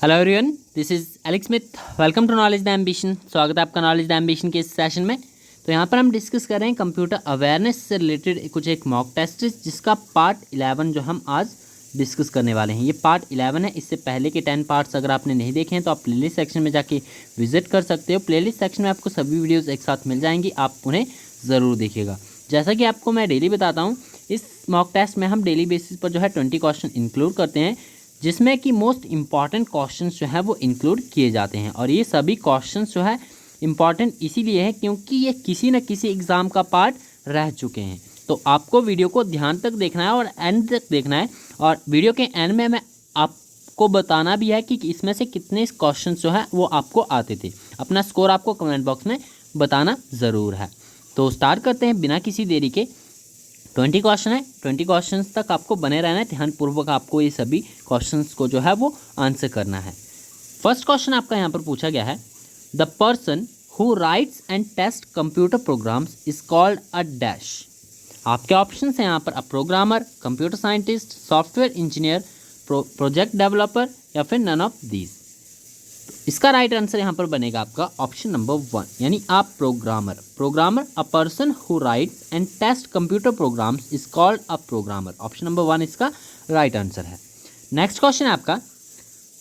Hello everyone, this is Alex Smith. Welcome to knowledge the ambition. स्वागत है आपका knowledge the ambition के इस सेशन में। तो यहाँ पर हम डिस्कस कर रहे हैं कंप्यूटर अवेयरनेस से रिलेटेड कुछ एक मॉक टेस्ट जिसका पार्ट 11 जो हम आज डिस्कस करने वाले हैं। ये पार्ट 11 है। इससे पहले के 10 पार्ट्स अगर आपने नहीं देखे हैं तो आप प्लेलिस्ट सेक्शन में जाके विजिट कर सकते हो। प्लेलिस्ट सेक्शन में आपको सभी वीडियोज़ एक साथ मिल जाएंगी, आप उन्हें ज़रूर देखिएगा। जैसा कि आपको मैं डेली बताता हूँ, इस मॉक टेस्ट में हम डेली बेसिस पर जो है 20 क्वेश्चन इंक्लूड करते हैं, जिसमें कि मोस्ट इम्पॉर्टेंट क्वेश्चंस जो है वो इंक्लूड किए जाते हैं। और ये सभी क्वेश्चंस जो है इम्पॉर्टेंट इसीलिए है क्योंकि ये किसी न किसी एग्ज़ाम का पार्ट रह चुके हैं। तो आपको वीडियो को ध्यान तक देखना है और एंड तक देखना है। और वीडियो के एंड में मैं आपको बताना भी है कि इसमें से कितने क्वेश्चन जो है वो आपको आते थे। अपना स्कोर आपको कमेंट बॉक्स में बताना ज़रूर है। तो स्टार्ट करते हैं बिना किसी देरी के। 20 क्वेश्चन है, 20 क्वेश्चन तक आपको बने रहना है। ध्यानपूर्वक आपको ये सभी क्वेश्चंस को जो है वो आंसर करना है। फर्स्ट क्वेश्चन आपका यहाँ पर पूछा गया है, the person who writes and test computer programs is called a dash. आपके ऑप्शन हैं यहाँ पर a programmer, computer scientist, software engineer, project developer या फिर नन ऑफ दीज। इसका राइट आंसर यहाँ पर बनेगा आपका ऑप्शन नंबर 1, यानी आप programmer. Programmer a person who writes and test computer programs is called a programmer. Option number 1 इसका राइट आंसर है। नेक्स्ट क्वेश्चन है आपका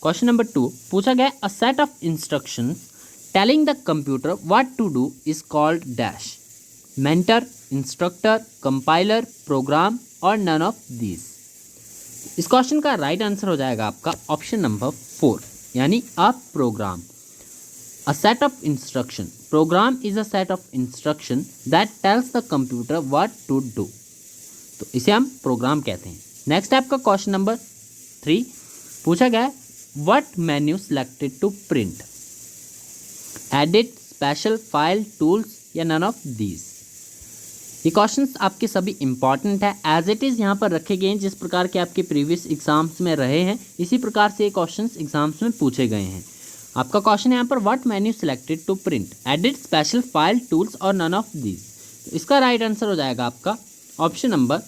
क्वेश्चन नंबर 2। पूछा गया a set of instructions telling the computer what to do is called dash. Mentor, instructor, compiler, program और none of these. इस question का right answer हो जाएगा आपका ऑप्शन नंबर 4, यानी a program. A set of instruction, program is a set of instruction that tells the computer what to do. तो इसे हम प्रोग्राम कहते हैं। नेक्स्ट आपका क्वेश्चन नंबर 3। पूछा गया what menu selected to print. Edit, special, file, tools या none of these. ये क्वेश्चंस आपके सभी इंपॉर्टेंट है। एज इट इज़ यहाँ पर रखे गए हैं। जिस प्रकार के आपके प्रीवियस एग्जाम्स में रहे हैं इसी प्रकार से ये क्वेश्चंस एग्जाम्स में पूछे गए हैं। आपका क्वेश्चन है यहाँ पर what menu selected to print, edit, special, file, tools और नन ऑफ दीज। तो इसका राइट आंसर हो जाएगा आपका ऑप्शन नंबर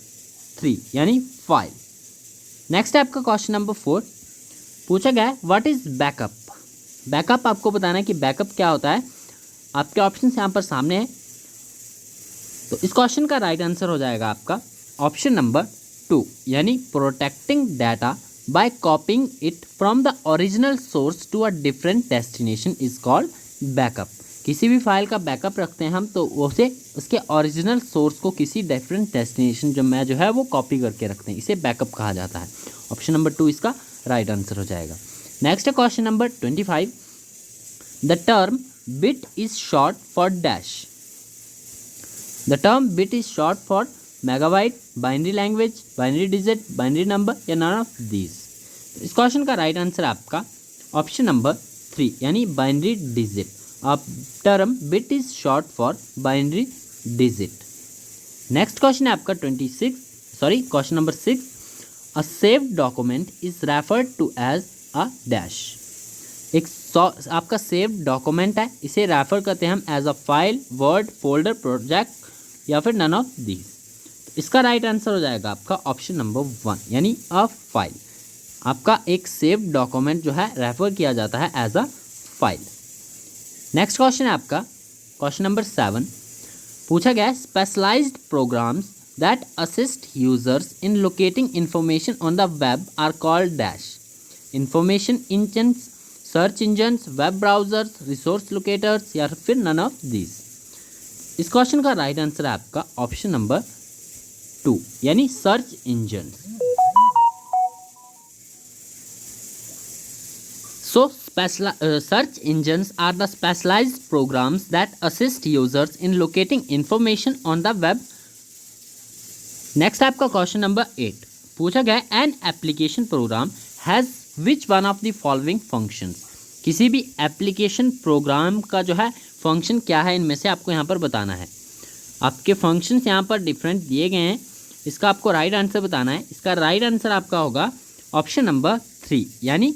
3, यानी फाइल। नेक्स्ट है आपका क्वेश्चन नंबर 4। पूछा गया है व्हाट इज बैकअप। बैकअप आपको बताना है कि बैकअप क्या होता है। आपके ऑप्शन यहाँ पर सामने है। तो इस क्वेश्चन का राइट आंसर हो जाएगा आपका ऑप्शन नंबर 2, यानी protecting data by copying it from the original source to a different destination is called backup. किसी भी फाइल का बैकअप रखते हैं हम तो उसे उसके ओरिजिनल सोर्स को किसी डिफरेंट डेस्टिनेशन जो है वो कॉपी करके रखते हैं, इसे बैकअप कहा जाता है। ऑप्शन नंबर 2 इसका राइट आंसर हो जाएगा। नेक्स्ट है question number 25। The term bit is short for dash. The term bit is short for megabyte, binary language, binary digit, binary number या none of these। तो इस क्वेश्चन का right answer आपका option number 3, यानी binary digit. अब term bit is short for binary digit. Next question है आपका question number 6। A saved document is referred to as a dash. एक आपका सेव्ड डॉक्यूमेंट है, इसे रेफर करते हैं हम as a file, word, folder, project या फिर नन ऑफ दीज। तो इसका राइट आंसर हो जाएगा आपका ऑप्शन नंबर 1, यानी अ फाइल। आपका एक सेव्ड डॉक्यूमेंट जो है रेफर किया जाता है as a file. Next question है आपका क्वेश्चन नंबर 7। पूछा गया specialised programs that assist users in locating information on the web are called dash. Information engine, search engines, web browsers, resource locators या फिर नन ऑफ दीज। इस question का right answer है आपका ऑप्शन नंबर 2, यानी search engine. So search engines are the specialised programs that assist users in locating information on the web. Next आपका question number 8। पूछा गया an application program has which one of the following functions. किसी भी application program का जो है function क्या है, इनमें से आपको यहाँ पर बताना है। आपके फंक्शंस यहाँ पर डिफरेंट दिए गए हैं, इसका आपको राइट आंसर बताना है। इसका राइट आंसर आपका होगा ऑप्शन नंबर 3, यानी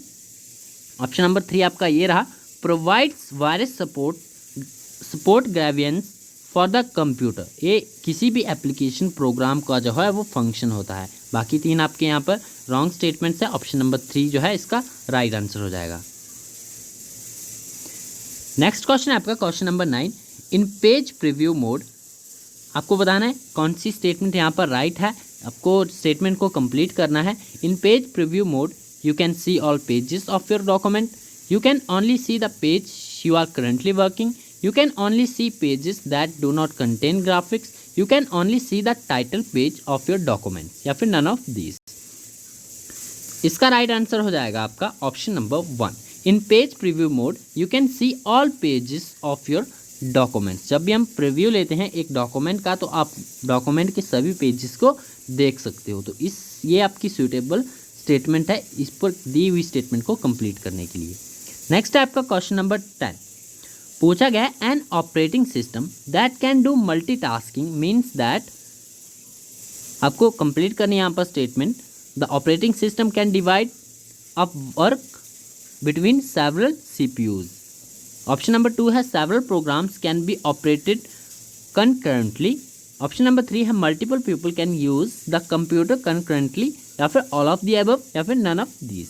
ऑप्शन नंबर 3 आपका ये रहा, provides virus support grievance for the computer. ये किसी भी एप्लीकेशन प्रोग्राम का जो है वो फंक्शन होता है। बाकी 3 आपके यहाँ पर रॉन्ग स्टेटमेंट्स है। ऑप्शन नंबर 3 जो है इसका राइट आंसर हो जाएगा। नेक्स्ट क्वेश्चन है आपका क्वेश्चन नंबर 9। इन पेज प्रीव्यू मोड आपको बताना है कौन सी स्टेटमेंट यहाँ पर राइट है, आपको स्टेटमेंट को कंप्लीट करना है। In page preview mode you can see all pages of your document, you can only see the page you are currently working, you can only see pages that do not contain graphics, you can only see the title page of your document या फिर none of these। इसका right answer हो जाएगा आपका option number 1। In page preview mode you can see all pages of your documents. जब भी हम preview लेते हैं एक डॉक्यूमेंट का तो आप डॉक्यूमेंट के सभी पेजेस को देख सकते हो। तो ये आपकी सूटेबल स्टेटमेंट है इस पर दी हुई स्टेटमेंट को कंप्लीट करने के लिए। नेक्स्ट है आपका क्वेश्चन नंबर 10। पूछा गया an operating system that can do multitasking means that, आपको कंप्लीट करनी है यहाँ पर statement. The operating system can divide up work between several CPUs. Option number 2 है several programs can be operated concurrently. Option number 3 है multiple people can use the computer concurrently, या फिर all of the above, या फिर none of these.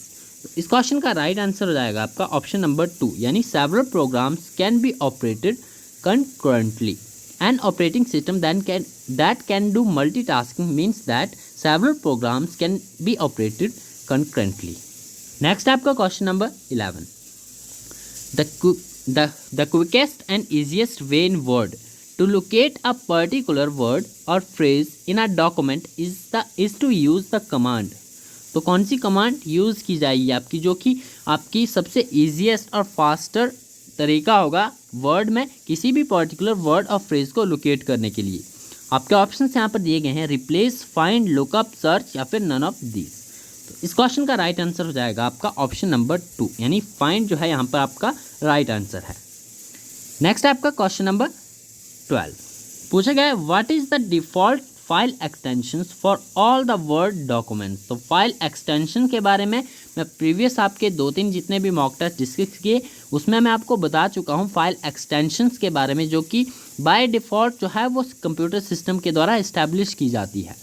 इस question का right answer हो जाएगा आपका ऑप्शन नंबर 2, यानी several programs can be operated concurrently. An operating system that can do multitasking means that several programs can be operated concurrently. Next आपका question number 11। The quickest and easiest way in word to locate a particular word or phrase in a document is to use the command। तो कौन सी command use की जाएगी आपकी, जो कि आपकी सबसे ईजीएस्ट और फास्टर तरीका होगा वर्ड में किसी भी पर्टिकुलर वर्ड और फ्रेज को लोकेट करने के लिए। आपके ऑप्शंस यहाँ पर दिए गए हैं रिप्लेस, फाइंड, लुकअप, सर्च या फिर नन ऑफ दीज। तो इस क्वेश्चन का राइट आंसर हो जाएगा आपका ऑप्शन नंबर 2, यानी फाइंड जो है यहाँ पर आपका राइट आंसर है। नेक्स्ट है आपका क्वेश्चन नंबर 12। पूछा गया है what is the default file extensions for all the word documents. तो फाइल एक्सटेंशन के बारे में मैं प्रीवियस आपके 2-3 जितने भी मॉक टेस्ट डिस्कस किए उसमें मैं आपको बता चुका हूँ फाइल एक्सटेंशंस के बारे में, जो कि बाय डिफ़ॉल्ट जो है वो कंप्यूटर सिस्टम के द्वारा इस्टेब्लिश की जाती है।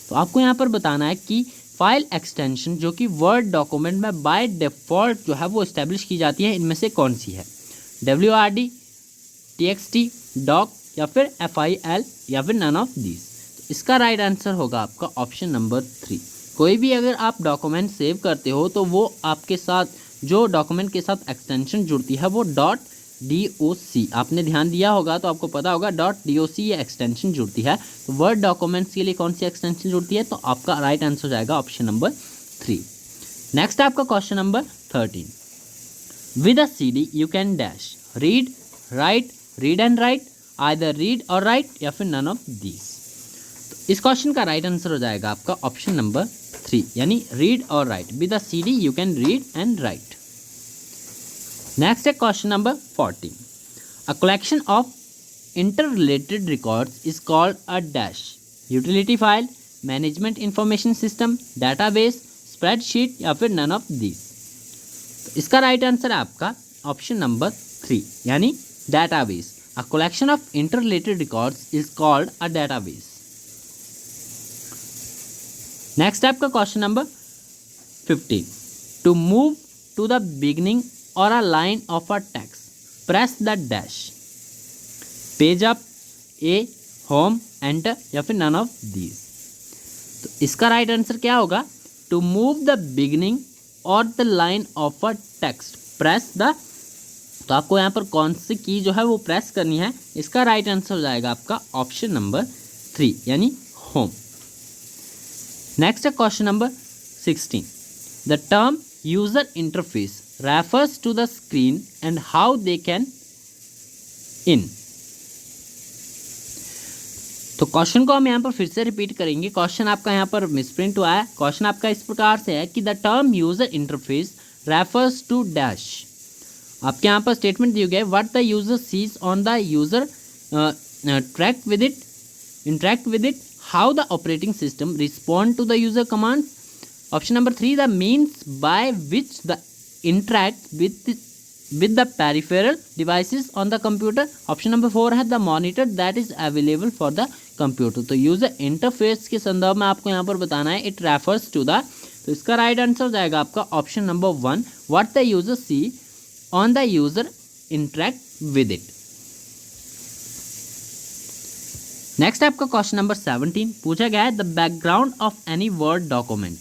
तो आपको यहाँ पर बताना है कि फाइल एक्सटेंशन जो कि वर्ड डॉक्यूमेंट में बाय डिफ़ॉल्ट जो है वो इस्टेब्लिश की जाती है इनमें से कौन सी है। WRD, TXT, डॉक या फिर FIL या फिर नन ऑफ दीज। इसका राइट आंसर होगा आपका ऑप्शन नंबर 3। कोई भी अगर आप डॉक्यूमेंट सेव करते हो तो वो आपके साथ जो डॉक्यूमेंट के साथ एक्सटेंशन जुड़ती है वो .doc, आपने ध्यान दिया होगा तो आपको पता होगा .doc ये एक्सटेंशन जुड़ती है। तो वर्ड डॉक्यूमेंट्स के लिए कौन सी एक्सटेंशन जुड़ती है, तो आपका राइट आंसर हो जाएगा ऑप्शन नंबर 3। नेक्स्ट आपका question number 13। With a CD you can dash read, right, read and right, either read और राइट या फिर नन ऑफ दीज। तो इस क्वेश्चन का राइट आंसर हो जाएगा आपका ऑप्शन नंबर 3, यानी रीड और write. With the CD you can read and write. Next है question number 14। A collection of interrelated records is called a dash, utility file, management information system, database, spreadsheet या फिर none of these. तो इसका right answer है आपका option number 3, यानी database. A collection of interrelated records is called a database. Next आपका question number 15. To move to the beginning or a line of a text, press the dash. Page up, A, home, enter या फिर none of these. तो इसका right answer क्या होगा? To move the beginning or the line of a text, press the। तो आपको यहाँ पर कौन सी की जो है वो प्रेस करनी है, इसका राइट आंसर हो जाएगा आपका ऑप्शन नंबर 3, यानी होम। नेक्स्ट है question number 16। The term user interface refers to the screen and how they can in. तो क्वेश्चन को हम यहाँ पर फिर से रिपीट करेंगे। क्वेश्चन आपका यहाँ पर मिसप्रिंट हुआ है। क्वेश्चन आपका इस प्रकार से है कि the term user interface refers to dash. आपके यहाँ पर स्टेटमेंट दिए गए what the user sees on the user interact with it, how the operating system respond to the user command. Option number 3 the means by which the interact with the peripheral devices on the computer। Option number 4 है the monitor that is available for the computer. तो user interface के संदर्भ में आपको यहाँ पर बताना है इट रेफर्स टू द तो इसका राइट आंसर हो जाएगा आपका option number 1, what the user see on the user interact with it. Next आपका क्वेश्चन नंबर 17 पूछा गया है, the background of any word document.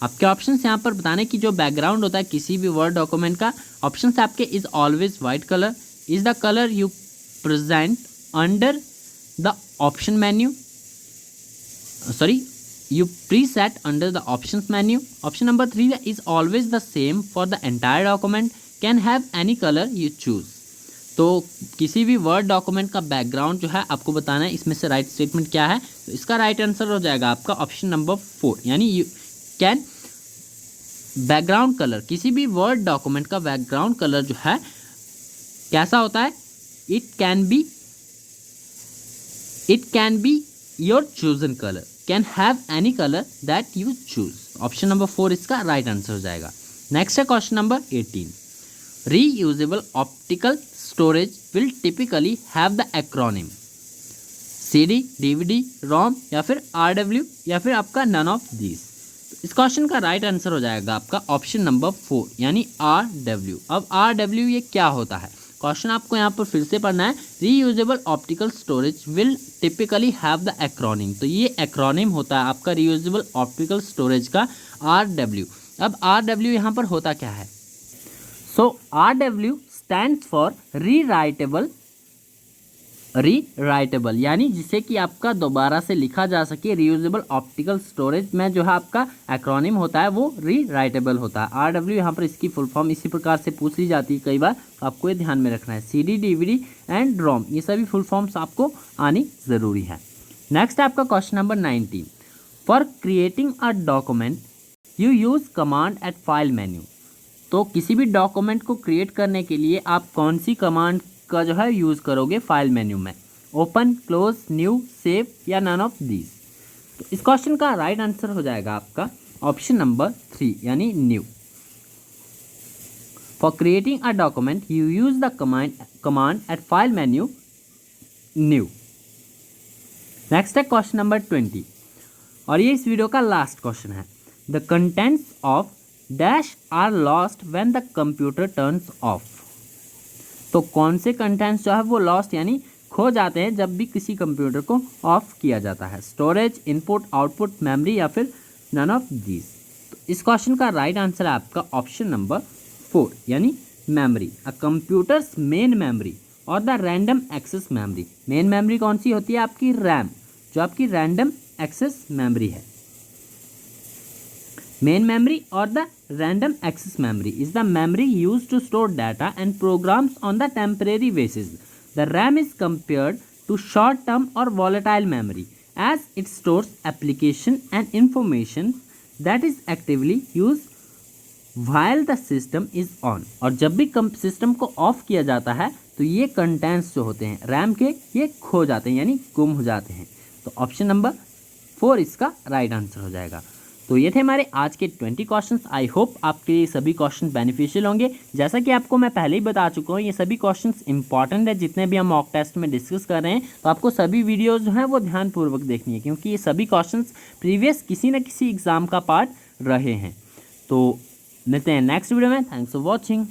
आपके ऑप्शंस यहाँ पर बताने की जो बैकग्राउंड होता है किसी भी वर्ड डॉक्यूमेंट का, ऑप्शंस आपके is always white colour, is the colour you present under the option menu, sorry you preset under the options menu. Option number 3 is always the same for the entire document, can have any color you choose। तो किसी भी word document का background जो है आपको बताना है, इसमें से राइट स्टेटमेंट क्या है, तो इसका राइट आंसर हो जाएगा आपका ऑप्शन नंबर 4, यानी यू कैन बैकग्राउंड कलर, किसी भी वर्ड डॉक्यूमेंट का बैकग्राउंड कलर जो है कैसा होता है, it can be your chosen colour, can have any colour that you choose. Option number 4 इसका राइट आंसर हो जाएगा। नेक्स्ट है question number 18, reusable optical storage will typically have the acronym CD, DVD, ROM या फिर RW या फिर आपका none of these. इस क्वेश्चन का राइट आंसर हो जाएगा आपका ऑप्शन नंबर 4 यानी RW। अब RW ये क्या होता है, क्वेश्चन आपको यहाँ पर फिर से पढ़ना है, reusable optical storage will typically have the acronym. तो ये एक्रोनिम होता है आपका रीयूजेबल ऑप्टिकल स्टोरेज का RW। अब RW यहाँ पर होता क्या है, सो RW स्टैंड्स फॉर रीराइटेबल, यानी जिसे कि आपका दोबारा से लिखा जा सके। रीयूजेबल ऑप्टिकल स्टोरेज में जो है आपका एक्रोनिम होता है वो रीराइटेबल होता है। RW यहाँ पर इसकी फुल फॉर्म इसी प्रकार से पूछ ली जाती है कई बार, तो आपको ये ध्यान में रखना है। CD, DVD एंड ROM ये सभी फुल फॉर्म्स आपको आनी ज़रूरी है। नेक्स्ट आपका question number 19, for creating a document you use command at file menu. तो किसी भी डॉक्यूमेंट को क्रिएट करने के लिए आप कौन सी कमांड का जो है यूज़ करोगे फाइल मेन्यू में, ओपन, क्लोज, न्यू, सेव या नन ऑफ दीज। तो इस क्वेश्चन का राइट आंसर हो जाएगा आपका ऑप्शन नंबर 3 यानी new. For creating a document you use the command at file menu new. Next है क्वेश्चन नंबर 20 और ये इस वीडियो का लास्ट क्वेश्चन है, the contents of dash are lost when the computer turns off. तो कौन से कंटेंट्स जो है वो लॉस्ट यानी खो जाते हैं जब भी किसी कंप्यूटर को ऑफ किया जाता है, स्टोरेज, इनपुट, आउटपुट, मेमोरी या फिर नन ऑफ दीज। तो इस क्वेश्चन का राइट आंसर है आपका ऑप्शन नंबर 4 यानी memory. A computer's main memory और the random access memory. Main memory कौन सी होती है, आपकी रैम, जो आपकी रैंडम एक्सेस मेमोरी है। Main memory or the random access memory is the memory used to store data and programs on the temporary basis. The RAM is compared to short-term or volatile memory as it stores application and information that is actively used while the system is on। और जब भी system को of किया जाता है तो ये contents जो होते हैं रैम के ये खो जाते हैं यानी गुम हो जाते हैं। तो ऑप्शन नंबर 4 इसका राइट आंसर हो जाएगा। तो ये थे हमारे आज के 20 क्वेश्चंस। आई होप आपके लिए सभी क्वेश्चन बेनिफिशियल होंगे। जैसा कि आपको मैं पहले ही बता चुका हूँ ये सभी क्वेश्चंस इंपॉर्टेंट है, जितने भी हम मॉक टेस्ट में डिस्कस कर रहे हैं। तो आपको सभी वीडियोस जो हैं वो ध्यानपूर्वक देखनी है, क्योंकि ये सभी क्वेश्चंस प्रीवियस किसी न किसी एग्ज़ाम का पार्ट रहे हैं। तो मिलते हैं नेक्स्ट वीडियो में। Thanks for watching.